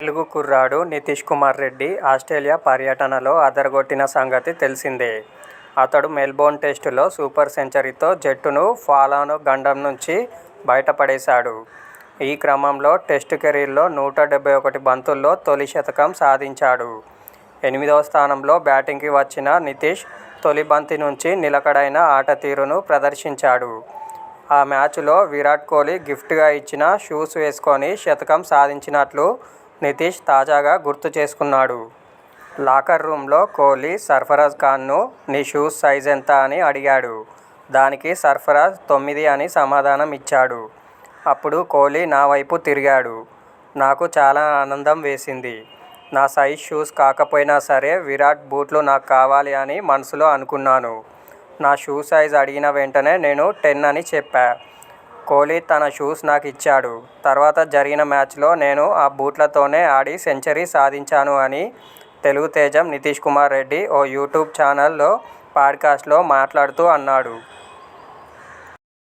తెలుగు కుర్రాడు నితీష్ కుమార్ రెడ్డి ఆస్ట్రేలియా పర్యటనలో అదరగొట్టిన సంగతి తెలిసిందే. అతడు మెల్బోర్న్ టెస్టులో సూపర్ సెంచరీతో జట్టును ఫాలోను గండం నుంచి బయటపడేశాడు. ఈ క్రమంలో టెస్టు కెరీర్లో 171 బంతుల్లో తొలి శతకం సాధించాడు. 8వ స్థానంలో బ్యాటింగ్కి వచ్చిన నితీష్ తొలి బంతి నుంచి నిలకడైన ఆటతీరును ప్రదర్శించాడు. ఆ మ్యాచ్లో విరాట్ కోహ్లీ గిఫ్ట్గా ఇచ్చిన షూస్ వేసుకొని శతకం సాధించినట్లు నితీష్ తాజాగా గుర్తు చేసుకున్నాడు. లాకర్ రూమ్లో కోహ్లీ సర్ఫరాజ్ ఖాన్ను నీ షూస్ సైజ్ ఎంత అని అడిగాడు. దానికి సర్ఫరాజ్ 9 అని సమాధానం ఇచ్చాడు. అప్పుడు కోహ్లీ నా వైపు తిరిగాడు. నాకు చాలా ఆనందం వేసింది. నా సైజ్ షూస్ కాకపోయినా సరే విరాట్ బూట్లు నాకు కావాలి అని మనసులో అనుకున్నాను. నా షూ సైజ్ అడిగిన వెంటనే నేను 10 అని చెప్పా. కోహ్లీ తన షూస్ నాకు ఇచ్చాడు. తర్వాత జరిగిన మ్యాచ్లో నేను ఆ బూట్లతోనే ఆడి సెంచరీ సాధించాను అని తెలుగు తేజం నితీష్ కుమార్ రెడ్డి ఓ యూట్యూబ్ ఛానల్లో పాడ్కాస్ట్లో మాట్లాడుతూ అన్నాడు.